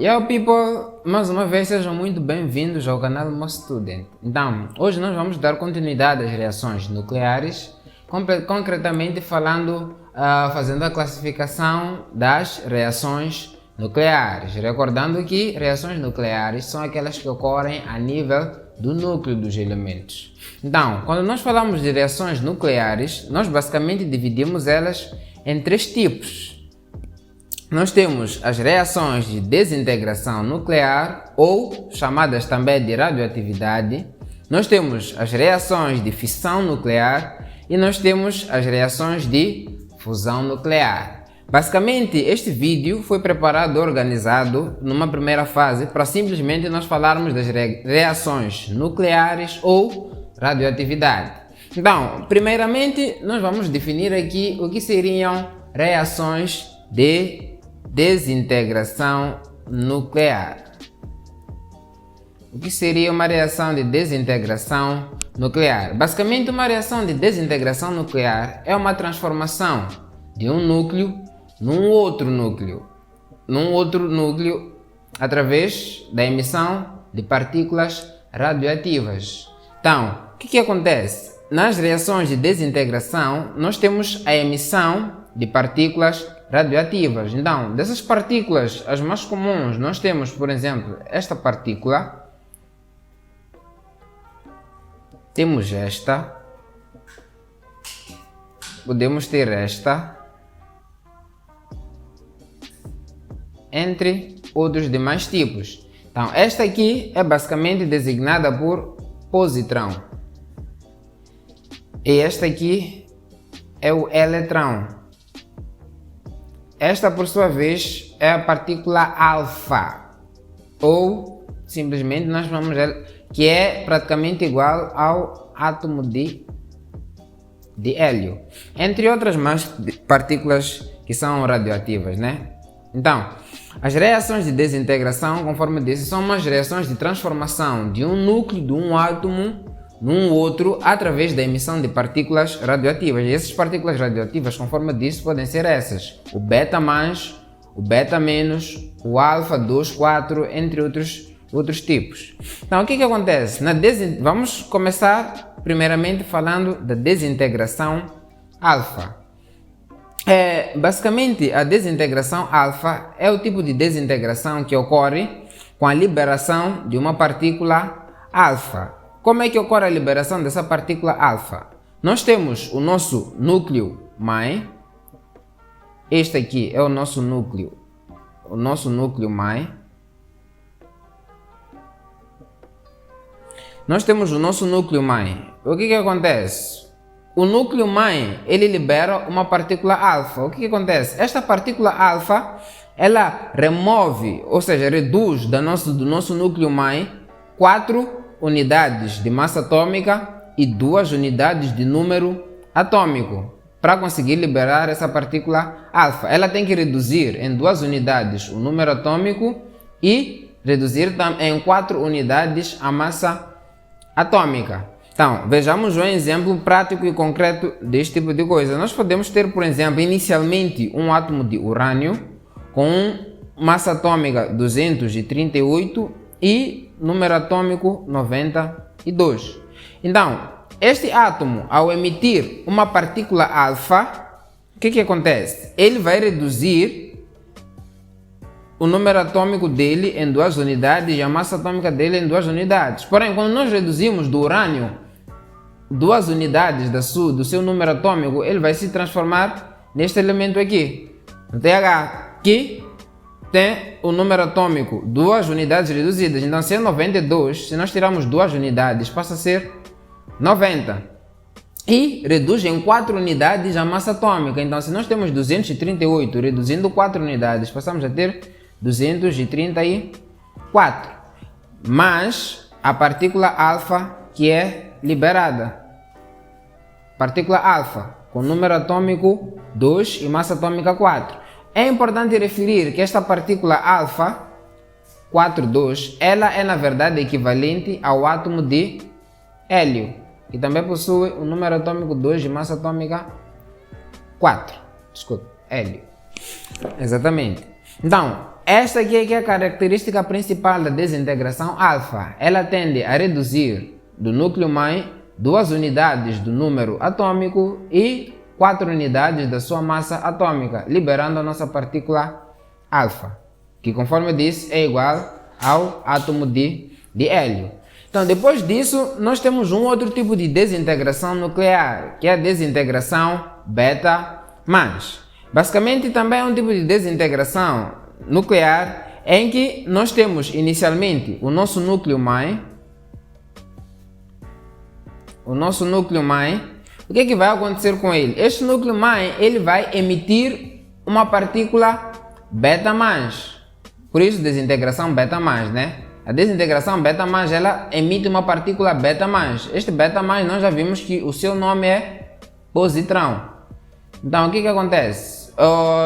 Yo people, mais uma vez sejam muito bem-vindos ao canal Most Student. Então, hoje nós vamos dar continuidade às reações nucleares, concretamente falando, fazendo a classificação das reações nucleares. Recordando que reações nucleares são aquelas que ocorrem a nível do núcleo dos elementos. Então, quando nós falamos de reações nucleares, nós basicamente dividimos elas em três tipos. Nós temos as reações de desintegração nuclear, ou chamadas também de radioatividade. Nós temos as reações de fissão nuclear e nós temos as reações de fusão nuclear. Basicamente, este vídeo foi preparado e organizado numa primeira fase para simplesmente nós falarmos das reações nucleares ou radioatividade. Então, primeiramente, nós vamos definir aqui o que seriam reações de desintegração nuclear. O que seria uma reação de desintegração nuclear? Basicamente, uma reação de desintegração nuclear é uma transformação de um núcleo num outro núcleo através da emissão de partículas radioativas. Então, o que acontece? Nas reações de desintegração, nós temos a emissão de partículas radioativas. Então, dessas partículas, as mais comuns, nós temos, por exemplo, esta partícula, temos esta, podemos ter esta, entre outros demais tipos. Então, esta aqui é basicamente designada por positrão. E esta aqui é o eletrão. Esta, por sua vez, é a partícula alfa, ou simplesmente nós chamamos ela, que é praticamente igual ao átomo de hélio, entre outras mais partículas que são radioativas, né? Então, as reações de desintegração, conforme disse, são umas reações de transformação de um núcleo de um átomo num outro através da emissão de partículas radioativas. E essas partículas radioativas, conforme disse, podem ser essas: o beta mais, o beta menos, o alfa 2, 4, entre outros tipos. Então, o que acontece? Vamos começar primeiramente falando da desintegração alfa. Basicamente, a desintegração alfa é o tipo de desintegração que ocorre com a liberação de uma partícula alfa. Como é que ocorre a liberação dessa partícula alfa? Nós temos o nosso núcleo mãe. Este aqui é o nosso núcleo mãe. Nós temos o nosso núcleo mãe. O que acontece? O núcleo mãe, ele libera uma partícula alfa. O que acontece? Esta partícula alfa, ela remove, ou seja, reduz do nosso núcleo mãe 4 unidades de massa atômica e 2 unidades de número atômico para conseguir liberar essa partícula alfa. Ela tem que reduzir em 2 unidades o número atômico e reduzir em 4 unidades a massa atômica. Então, vejamos um exemplo prático e concreto deste tipo de coisa. Nós podemos ter, por exemplo, inicialmente um átomo de urânio com massa atômica 238 e número atômico 92. Então, este átomo, ao emitir uma partícula alfa, o que acontece? Ele vai reduzir o número atômico dele em 2 unidades e a massa atômica dele em 2 unidades. Porém, quando nós reduzimos do urânio 2 unidades do seu número atômico, ele vai se transformar neste elemento aqui, o TH, que tem o número atômico 2 unidades reduzidas. Então, se é 92, se nós tirarmos 2 unidades, passa a ser 90. E reduz em 4 unidades a massa atômica. Então, se nós temos 238, reduzindo 4 unidades, passamos a ter 234. Mas a partícula alfa que é liberada. Partícula alfa com número atômico 2 e massa atômica 4. É importante referir que esta partícula alfa 42, ela é na verdade equivalente ao átomo de hélio, que também possui um número atômico 2 e massa atômica 4. Desculpa, hélio. Exatamente. Então, esta aqui é que é a característica principal da desintegração alfa. Ela tende a reduzir do núcleo mãe 2 unidades do número atômico e 4 unidades da sua massa atômica, liberando a nossa partícula alfa, que, conforme eu disse, é igual ao átomo de hélio. Então, depois disso, nós temos um outro tipo de desintegração nuclear, que é a desintegração beta mais. Basicamente, também é um tipo de desintegração nuclear em que nós temos inicialmente o nosso núcleo mãe. O que vai acontecer com ele? Este núcleo mãe, ele vai emitir uma partícula beta mais. Por isso, desintegração beta mais, né? A desintegração beta mais, ela emite uma partícula beta mais. Este beta mais, nós já vimos que o seu nome é positrão. Então, o que acontece?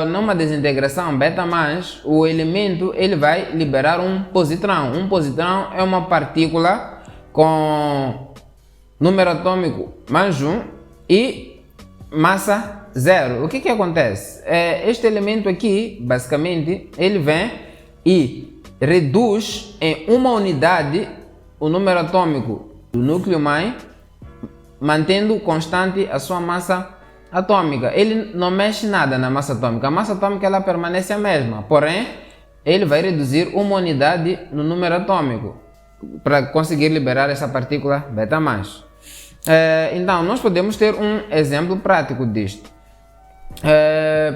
Numa desintegração beta mais, o elemento ele vai liberar um positrão. Um positrão é uma partícula com número atômico mais 1 e massa 0. O que acontece? Este elemento aqui, basicamente, ele vem e reduz em uma unidade o número atômico do núcleo mãe, mantendo constante a sua massa atômica. Ele não mexe nada na massa atômica. A massa atômica ela permanece a mesma, porém, ele vai reduzir uma unidade no número atômico para conseguir liberar essa partícula beta mais. Então, nós podemos ter um exemplo prático disto.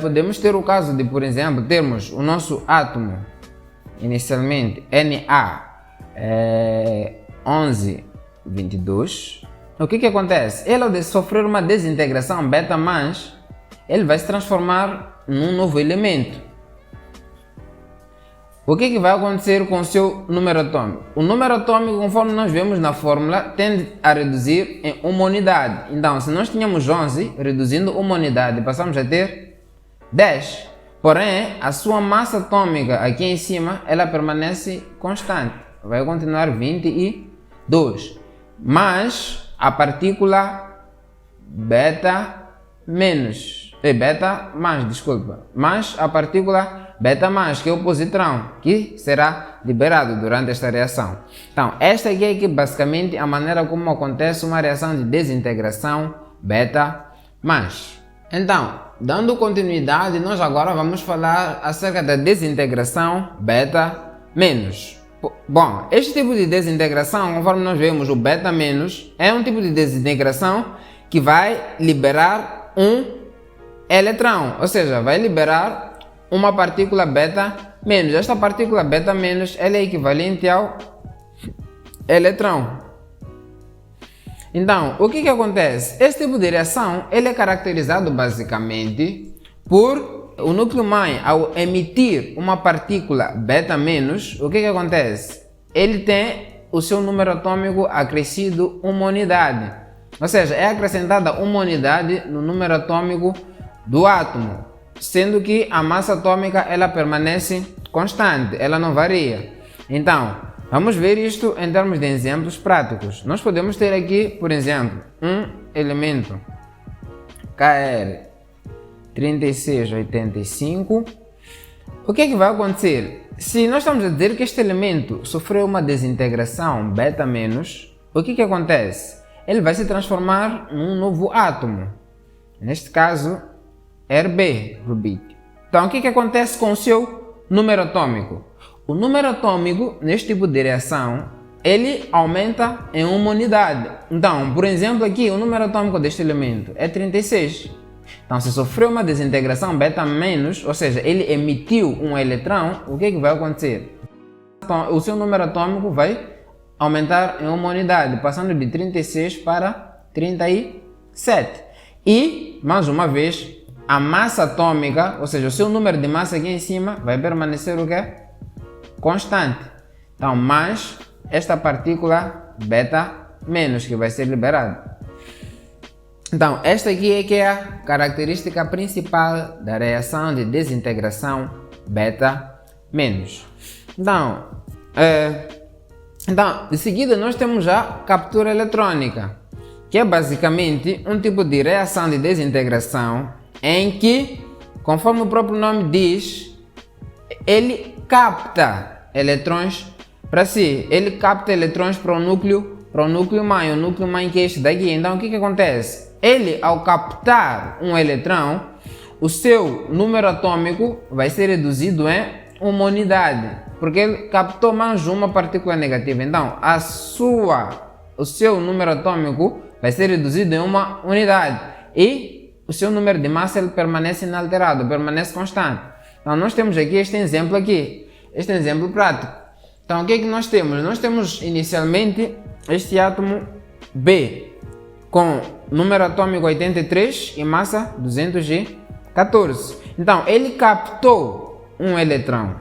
Podemos ter o caso de, por exemplo, termos o nosso átomo, inicialmente Na 1122. O que acontece? Ele, ao sofrer uma desintegração beta mais, ele vai se transformar num novo elemento. O que vai acontecer com o seu número atômico? O número atômico, conforme nós vemos na fórmula, tende a reduzir em uma unidade. Então, se nós tínhamos 11, reduzindo uma unidade, passamos a ter 10. Porém, a sua massa atômica aqui em cima, ela permanece constante. Vai continuar 22. Mas a partícula beta a partícula beta mais, que é o positrão, que será liberado durante esta reação. Então, esta aqui é que basicamente a maneira como acontece uma reação de desintegração beta mais. Então, dando continuidade, nós agora vamos falar acerca da desintegração beta menos. Bom, este tipo de desintegração, conforme nós vemos, o beta menos é um tipo de desintegração que vai liberar um eletrão, ou seja, vai liberar uma partícula beta menos. Esta partícula beta menos ela é equivalente ao eletrão. Então, o que acontece? Este tipo de reação ele é caracterizado basicamente por o núcleo mãe, ao emitir uma partícula beta menos, o que acontece? Ele tem o seu número atômico acrescido uma unidade. Ou seja, é acrescentada uma unidade no número atômico do átomo, sendo que a massa atômica ela permanece constante, ela não varia. Então, vamos ver isto em termos de exemplos práticos. Nós podemos ter aqui, por exemplo, um elemento Kr 3685. O que vai acontecer? Se nós estamos a dizer que este elemento sofreu uma desintegração beta menos, o que acontece? Ele vai se transformar num novo átomo, neste caso Rb, rubídio. Então, o que acontece com o seu número atômico? O número atômico, neste tipo de reação, ele aumenta em uma unidade. Então, por exemplo, aqui o número atômico deste elemento é 36. Então, se sofreu uma desintegração beta menos, ou seja, ele emitiu um eletrão, o que vai acontecer? Então, o seu número atômico vai aumentar em uma unidade, passando de 36 para 37. E, mais uma vez, a massa atômica, ou seja, o seu número de massa aqui em cima, vai permanecer o quê? Constante. Então, mais esta partícula beta menos que vai ser liberada. Então, esta aqui é que é a característica principal da reação de desintegração beta menos. Então, de seguida nós temos a captura eletrônica, que é basicamente um tipo de reação de desintegração em que, conforme o próprio nome diz, ele capta eletrões para si. Ele capta eletrões para o núcleo mãe. O núcleo mãe que é este daqui. Então o que acontece? Ele, ao captar um eletrão, o seu número atômico vai ser reduzido em uma unidade, porque ele captou mais uma partícula negativa. Então o seu número atômico vai ser reduzido em uma unidade e o seu número de massa ele permanece inalterado, permanece constante. Então nós temos aqui este exemplo prático. Então o que é que nós temos? Nós temos inicialmente este átomo B com número atômico 83 e massa 214. Então ele captou um eletrão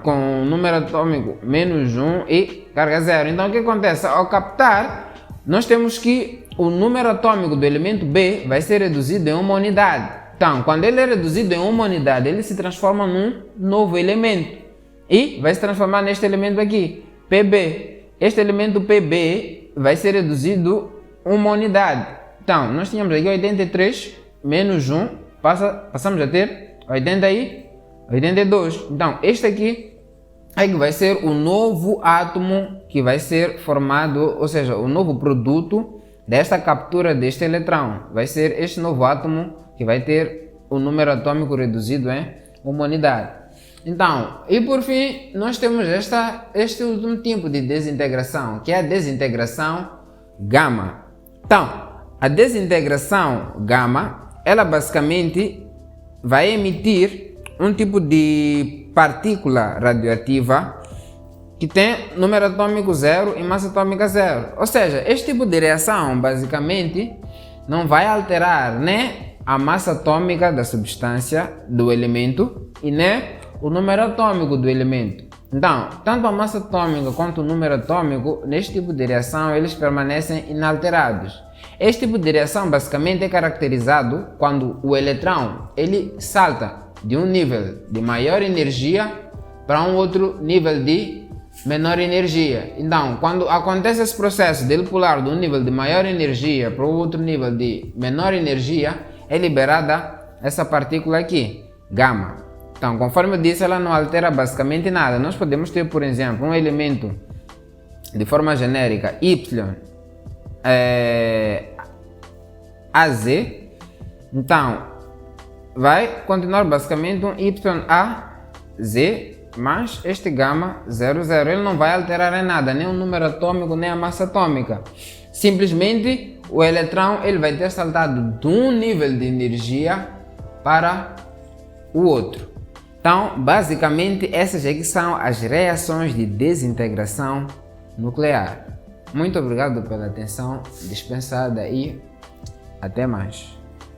com número atômico -1 e carga zero. Então o que acontece? Ao captar, nós temos que o número atômico do elemento B vai ser reduzido em uma unidade. Então, quando ele é reduzido em uma unidade, ele se transforma num novo elemento e vai se transformar neste elemento aqui, PB. Este elemento PB vai ser reduzido uma unidade. Então, nós tínhamos aqui 83 menos 1, passamos a ter 82. Então, este aqui é que vai ser o novo átomo que vai ser formado, ou seja, o novo produto desta captura deste eletrão. Vai ser este novo átomo que vai ter o número atômico reduzido em uma unidade. Então, e por fim, nós temos este último tipo de desintegração, que é a desintegração gama. Então, a desintegração gama, ela basicamente vai emitir um tipo de partícula radioativa que tem número atômico 0 e massa atômica 0. Ou seja, este tipo de reação basicamente não vai alterar nem a massa atômica da substância do elemento e nem o número atômico do elemento. Então, tanto a massa atômica quanto o número atômico, neste tipo de reação, eles permanecem inalterados. Este tipo de reação basicamente é caracterizado quando o eletrão ele salta de um nível de maior energia para um outro nível de menor energia. Então, quando acontece esse processo de ele pular de um nível de maior energia para o outro nível de menor energia, é liberada essa partícula aqui, gama. Então, conforme eu disse, ela não altera basicamente nada. Nós podemos ter, por exemplo, um elemento de forma genérica Y AZ. Então, vai continuar basicamente um YAZ, mas este gama 00, ele não vai alterar em nada, nem o número atômico, nem a massa atômica. Simplesmente, o eletrão ele vai ter saltado de um nível de energia para o outro. Então, basicamente, essas aqui são as reações de desintegração nuclear. Muito obrigado pela atenção dispensada e até mais.